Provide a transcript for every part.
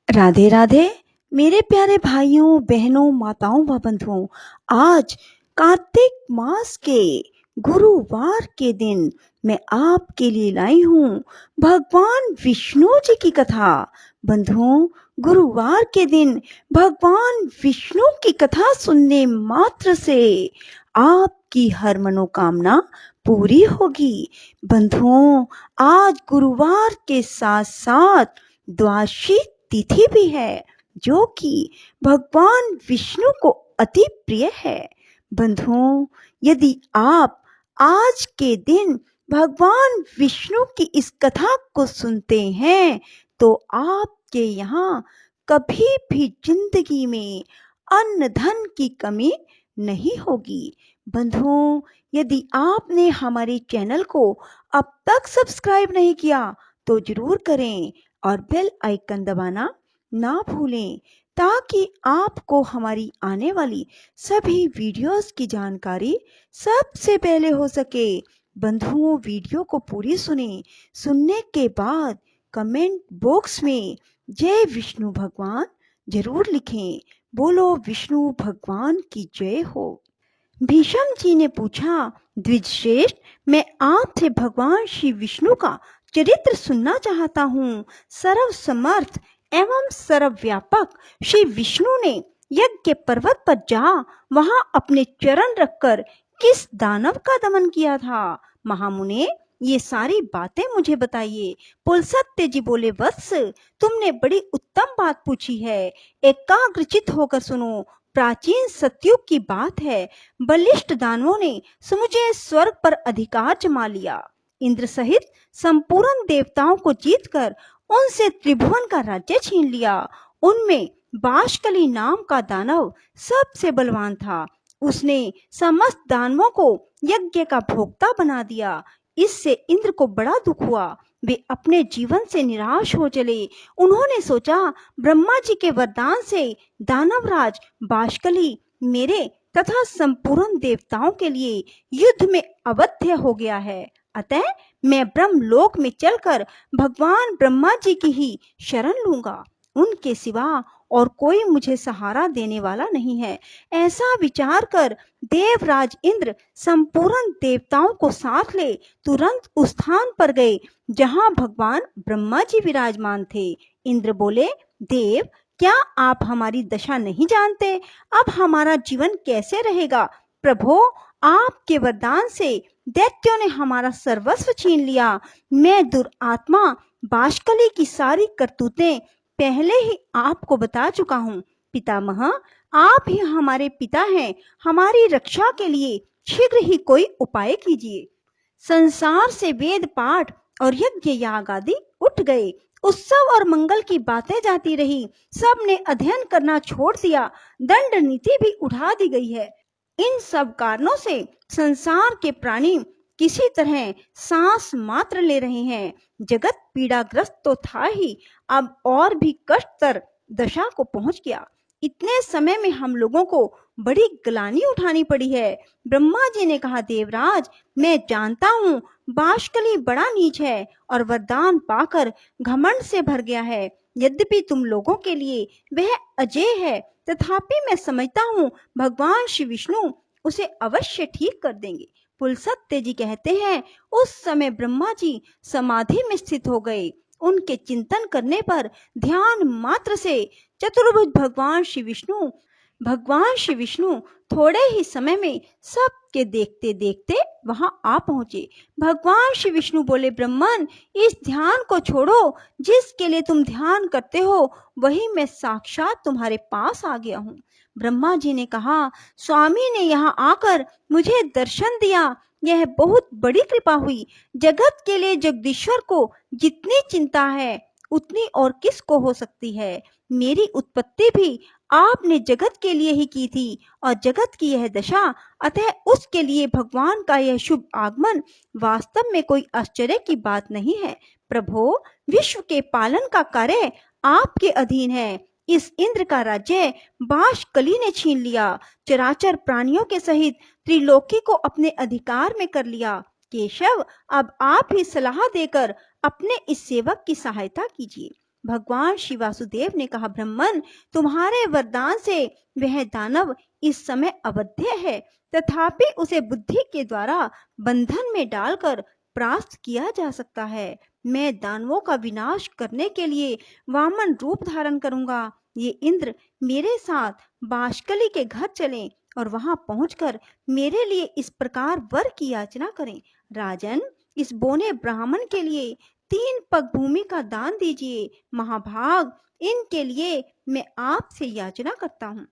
राधे राधे मेरे प्यारे भाइयों बहनों माताओं व बंधुओं। आज कार्तिक मास के गुरुवार के दिन मैं आपके लिए लाई हूँ भगवान विष्णु जी की कथा। बंधुओं, गुरुवार के दिन भगवान विष्णु की कथा सुनने मात्र से आपकी हर मनोकामना पूरी होगी। बंधुओं, आज गुरुवार के साथ साथ द्वादशी तिथि भी है, जो कि भगवान विष्णु को अति प्रिय है। बंधुओं, यदि आप आज के दिन भगवान विष्णु की इस कथा को सुनते हैं तो आपके यहाँ कभी भी जिंदगी में अन्न धन की कमी नहीं होगी। बंधुओं, यदि आपने हमारे चैनल को अब तक सब्सक्राइब नहीं किया तो जरूर करें और बेल आइकन दबाना ना भूलें, ताकि आपको हमारी आने वाली सभी वीडियोस की जानकारी सबसे पहले हो सके। बंधुओं, वीडियो को पूरी सुने। सुनने के बाद कमेंट बॉक्स में जय विष्णु भगवान जरूर लिखें। बोलो विष्णु भगवान की जय हो। भीष्म जी ने पूछा, द्विजश्रेष्ठ, मैं आपसे भगवान श्री विष्णु का चरित्र सुनना चाहता हूँ। सर्व समर्थ एवं सर्वव्यापक श्री विष्णु ने यज्ञ पर्वत पर जा वहां अपने चरण रखकर किस दानव का दमन किया था? महामुने, ये सारी बातें मुझे बताइए। पुलस्त्य जी बोले, वत्स, तुमने बड़ी उत्तम बात पूछी है। एकाग्रचित होकर सुनो। प्राचीन सतयुग की बात है। बलिष्ठ दानवों ने समुचे स्वर्ग पर अधिकार जमा लिया। इंद्र सहित संपूर्ण देवताओं को जीतकर उनसे त्रिभुवन का राज्य छीन लिया। उनमें बाष्कली नाम का दानव सबसे बलवान था। उसने समस्त दानवों को यज्ञ का भोक्ता बना दिया। इससे इंद्र को बड़ा दुख हुआ। वे अपने जीवन से निराश हो चले। उन्होंने सोचा, ब्रह्मा जी के वरदान से दानवराज बाष्कली मेरे तथा संपूर्ण देवताओं के लिए युद्ध में अवध्य हो गया है। अतः मैं ब्रह्मलोक में चलकर भगवान ब्रह्मा जी की ही शरण लूंगा। उनके सिवा और कोई मुझे सहारा देने वाला नहीं है। ऐसा विचार कर देवराज इंद्र संपूर्ण देवताओं को साथ ले तुरंत उस स्थान पर गए जहां भगवान ब्रह्मा जी विराजमान थे। इंद्र बोले, देव, क्या आप हमारी दशा नहीं जानते? अब हमारा जीवन कैसे रहेगा? प्रभो, आपके वरदान से दैत्यों ने हमारा सर्वस्व छीन लिया। मैं दुरात्मा बाष्कली की सारी करतूतें पहले ही आपको बता चुका हूँ। पितामह, आप ही हमारे पिता हैं। हमारी रक्षा के लिए शीघ्र ही कोई उपाय कीजिए। संसार से वेद पाठ और यज्ञ याग आदि उठ गए। उत्सव और मंगल की बातें जाती रही। सबने अध्ययन करना छोड़ दिया। दंड नीति भी उठा दी गई है। इन सब कारणों से संसार के प्राणी किसी तरह सांस मात्र ले रहे हैं। जगत पीड़ाग्रस्त तो था ही, अब और भी कष्टतर दशा को पहुंच गया। इतने समय में हम लोगों को बड़ी ग्लानि उठानी पड़ी है। ब्रह्मा जी ने कहा, देवराज, मैं जानता हूँ बाष्कली बड़ा नीच है और वरदान पाकर घमंड से भर गया है। यद्यपि तुम लोगों के लिए वह अजय है, तथापि मैं समझता हूँ भगवान श्री विष्णु उसे अवश्य ठीक कर देंगे। पुलस्त्य जी कहते हैं, उस समय ब्रह्मा जी समाधि में स्थित हो गए। उनके चिंतन करने पर ध्यान मात्र से चतुर्भुज भगवान श्री विष्णु थोड़े ही समय में सबके देखते देखते वहां आ पहुंचे। भगवान श्री विष्णु बोले, ब्रह्मन, इस ध्यान को छोड़ो। जिसके लिए तुम ध्यान करते हो वही मैं साक्षात तुम्हारे पास आ गया हूँ। ब्रह्मा जी ने कहा, स्वामी ने यहाँ आकर मुझे दर्शन दिया, यह बहुत बड़ी कृपा हुई। जगत के लिए जगदीश्वर को जितनी चिंता है उतनी और किसको हो सकती है। मेरी उत्पत्ति भी आपने जगत के लिए ही की थी और जगत की यह दशा, अतः उसके लिए भगवान का यह शुभ आगमन वास्तव में कोई आश्चर्य की बात नहीं है। प्रभो, विश्व के पालन का कार्य आपके अधीन है। इस इंद्र का राज्य बाष्कली ने छीन लिया। चराचर प्राणियों के सहित त्रिलोकी को अपने अधिकार में कर लिया। केशव, अब आप ही सलाह देकर अपने इस सेवक की सहायता कीजिए। भगवान श्री वासुदेव ने कहा, ब्रह्मन, तुम्हारे वरदान से वह दानव इस समय अवध्य है, तथापि उसे बुद्धि के द्वारा बंधन में डालकर परास्त किया जा सकता है। मैं दानवों का विनाश करने के लिए वामन रूप धारण करूंगा। ये इंद्र मेरे साथ बाष्कली के घर चलें और वहां पहुंचकर मेरे लिए इस प्रकार वर की याचना करें। राजन, इस बोने ब्राह्मण के लिए 3 पग भूमि का दान दीजिए। महाभाग, इनके लिए मैं आपसे याचना करता हूँ।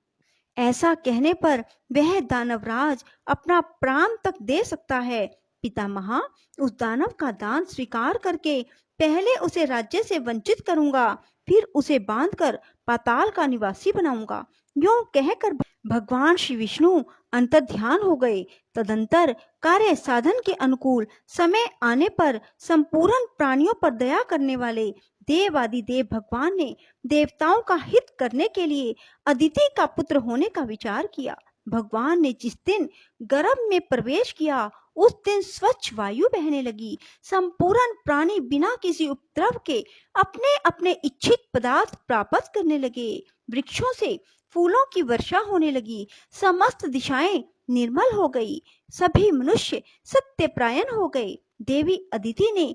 ऐसा कहने पर वह दानवराज अपना प्राण तक दे सकता है। पितामह, उस दानव का दान स्वीकार करके पहले उसे राज्य से वंचित करूंगा, फिर उसे बांधकर पाताल का निवासी बनाऊंगा। यूं कहकर भगवान श्री विष्णु अंतर्ध्यान हो गए। तदंतर कार्य साधन के अनुकूल समय आने पर संपूर्ण प्राणियों पर दया करने वाले देवादिदेव भगवान ने देवताओं का हित करने के लिए अदिति का पुत्र होने का विचार किया। भगवान ने जिस दिन गर्भ में प्रवेश किया, उस दिन स्वच्छ वायु बहने लगी। संपूर्ण प्राणी बिना किसी उपद्रव के अपने अपने इच्छित पदार्थ प्राप्त करने लगे। वृक्षों से फूलों की वर्षा होने लगी। समस्त दिशाएं निर्मल हो गई। सभी मनुष्य सत्यपरायण हो गए। देवी अदिति ने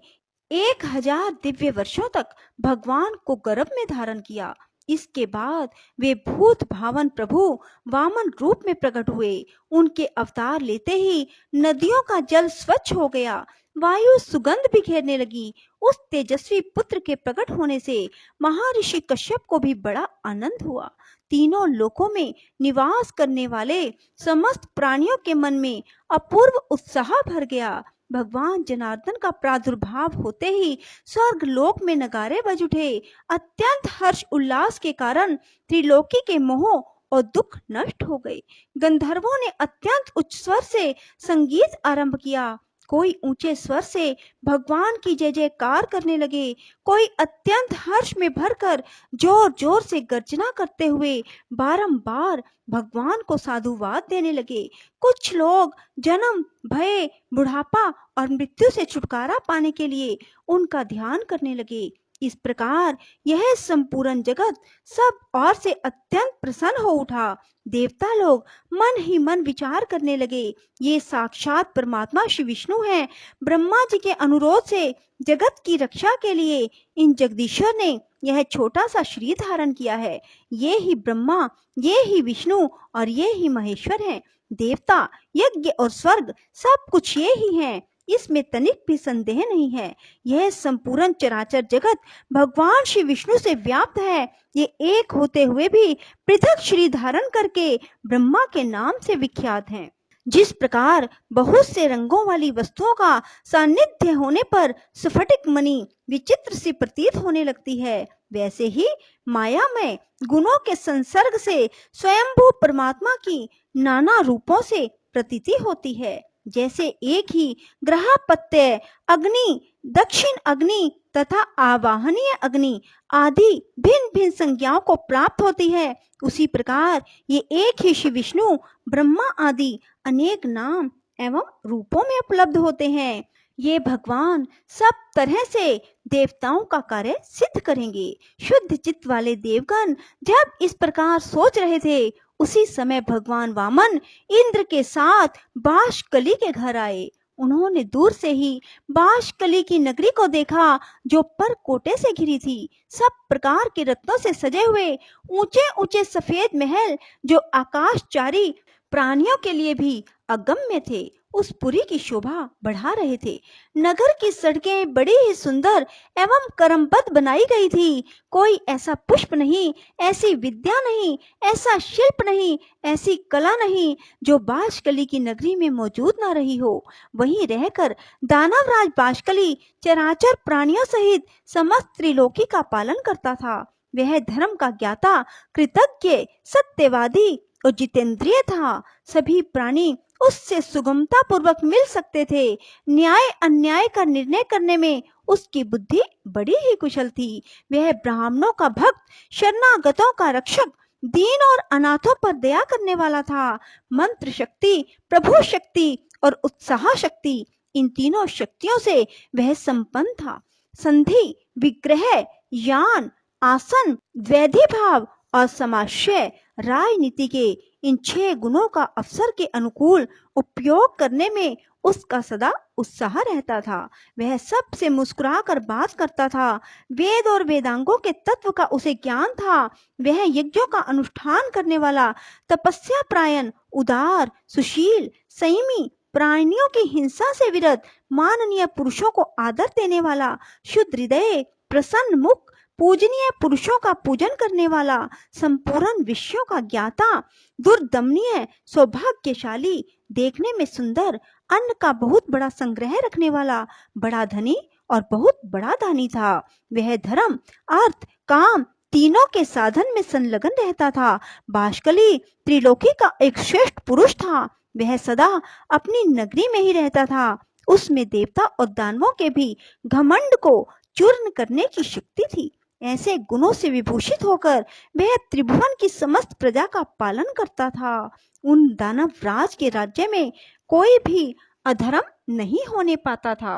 1000 दिव्य वर्षों तक भगवान को गर्भ में धारण किया। इसके बाद वे भूत भावन प्रभु वामन रूप में प्रकट हुए। उनके अवतार लेते ही नदियों का जल स्वच्छ हो गया, वायु सुगंध बिखेरने लगी। उस तेजस्वी पुत्र के प्रकट होने से महर्षि कश्यप को भी बड़ा आनंद हुआ। तीनों लोकों में निवास करने वाले समस्त प्राणियों के मन में अपूर्व उत्साह भर गया। भगवान जनार्दन का प्रादुर्भाव होते ही स्वर्ग लोक में नगारे बज उठे। अत्यंत हर्ष उल्लास के कारण त्रिलोकी के मोह और दुख नष्ट हो गए। गंधर्वों ने अत्यंत उच्च स्वर से संगीत आरंभ किया। कोई ऊंचे स्वर से भगवान की जय जयकार करने लगे, कोई अत्यंत हर्ष में भरकर जोर जोर से गर्जना करते हुए बारंबार भगवान को साधुवाद देने लगे। कुछ लोग जन्म, भय, बुढ़ापा और मृत्यु से छुटकारा पाने के लिए उनका ध्यान करने लगे। इस प्रकार यह संपूर्ण जगत सब ओर से अत्यंत प्रसन्न हो उठा। देवता लोग मन ही मन विचार करने लगे, ये साक्षात परमात्मा श्री विष्णु हैं। ब्रह्मा जी के अनुरोध से जगत की रक्षा के लिए इन जगदीश्वर ने यह छोटा सा शरीर धारण किया है। ये ही ब्रह्मा, ये ही विष्णु और ये ही महेश्वर हैं। देवता, यज्ञ और स्वर्ग सब कुछ ये ही हैं। इसमें तनिक भी संदेह नहीं है। यह संपूर्ण चराचर जगत भगवान श्री विष्णु से व्याप्त है। ये एक होते हुए भी पृथक शरीर धारण करके ब्रह्मा के नाम से विख्यात हैं। जिस प्रकार बहुत से रंगों वाली वस्तुओं का सानिध्य होने पर स्फटिक मणि विचित्र सी प्रतीत होने लगती है, वैसे ही मायामय गुणों के संसर्ग से स्वयंभू परमात्मा की नाना रूपों से प्रतीति होती है। जैसे एक ही ग्रहपत्य अग्नि, दक्षिण अग्नि तथा आवाहनीय अग्नि आदि भिन्न भिन्न संज्ञाओं को प्राप्त होती है, उसी प्रकार ये एक ही श्री विष्णु ब्रह्मा आदि अनेक नाम एवं रूपों में उपलब्ध होते हैं। ये भगवान सब तरह से देवताओं का कार्य सिद्ध करेंगे। शुद्ध चित्त वाले देवगण जब इस प्रकार सोच रहे थे, उसी समय भगवान वामन इंद्र के साथ बाष्कली के घर आए। उन्होंने दूर से ही बाष्कली की नगरी को देखा, जो परकोटे से घिरी थी। सब प्रकार के रत्नों से सजे हुए ऊंचे ऊंचे सफेद महल, जो आकाशचारी प्राणियों के लिए भी अगम्य थे, उस पुरी की शोभा बढ़ा रहे थे। नगर की सड़कें बड़ी ही सुंदर एवं क्रमबद्ध बनाई गई थी। कोई ऐसा पुष्प नहीं, ऐसी विद्या नहीं, ऐसा शिल्प नहीं, ऐसी कला नहीं जो बाष्कली की नगरी में मौजूद ना रही हो। वहीं रहकर दानवराज बाष्कली चराचर प्राणियों सहित समस्त त्रिलोकी का पालन करता था। वह धर्म का ज्ञाता, कृतज्ञ, सत्यवादी और जितेंद्रिय था। सभी प्राणी उससे सुगमता पूर्वक मिल सकते थे। न्याय अन्याय का निर्णय करने में उसकी बुद्धि बड़ी ही कुशल थी। वह ब्राह्मणों का भक्त, शरणागतों का रक्षक, दीन और अनाथों पर दया करने वाला था। मंत्र शक्ति, प्रभु शक्ति और उत्साह शक्ति, इन तीनों शक्तियों से वह संपन्न था। संधि, विग्रह, यान, आसन, वैधि भाव और समाशय राजनीति के इन 6 गुणों का अवसर के अनुकूल उपयोग करने में उसका सदा उत्साह रहता था। वह सबसे मुस्कुराकर बात करता था। वेद और वेदांगों के तत्व का उसे ज्ञान था। वह यज्ञों का अनुष्ठान करने वाला, तपस्या प्रायण, उदार, सुशील, संयमी, प्राणियों की हिंसा से विरत, माननीय पुरुषों को आदर देने वाला, शुद्ध हृदय, प्रसन्न मुख, पूजनीय पुरुषों का पूजन करने वाला, संपूर्ण विषयों का ज्ञाता, दुर्दमनीय, सौभाग्यशाली, देखने में सुंदर, अन्न का बहुत बड़ा संग्रह रखने वाला, बड़ा धनी और बहुत बड़ा दानी था। वह धर्म, अर्थ, काम तीनों के साधन में संलग्न रहता था। बाष्कली त्रिलोकी का एक श्रेष्ठ पुरुष था। वह सदा अपनी नगरी में ही रहता था। उसमें देवता और दानवों के भी घमंड को चूर्ण करने की शक्ति थी। ऐसे गुणों से विभूषित होकर वह त्रिभुवन की समस्त प्रजा का पालन करता था। उन दानव राज के राज्य में कोई भी अधर्म नहीं होने पाता था।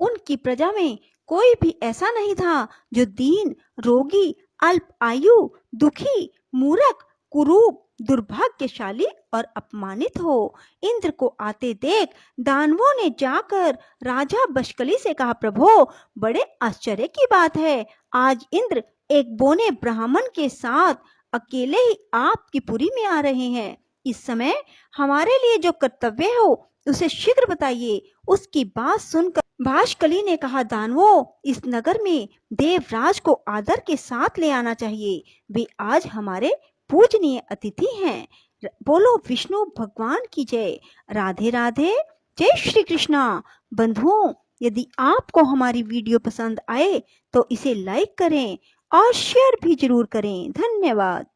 उनकी प्रजा में कोई भी ऐसा नहीं था जो दीन, रोगी, अल्प आयु, दुखी, मूर्ख, कुरूप, दुर्भाग्यशाली और अपमानित हो। इंद्र को आते देख दानवों ने जाकर राजा बशकली से कहा, प्रभो, बड़े आश्चर्य की बात है, आज इंद्र एक बोने ब्राह्मण के साथ अकेले ही आपकी पुरी में आ रहे हैं। इस समय हमारे लिए जो कर्तव्य हो उसे शीघ्र बताइए। उसकी बात सुनकर बाष्कली ने कहा, दानवों, इस नगर में देवराज को आदर के साथ ले आना चाहिए। वे आज हमारे पूजनीय अतिथि हैं। बोलो विष्णु भगवान की जय। राधे राधे। जय श्री कृष्णा। बंधुओं, यदि आपको हमारी वीडियो पसंद आए तो इसे लाइक करें और शेयर भी जरूर करें। धन्यवाद।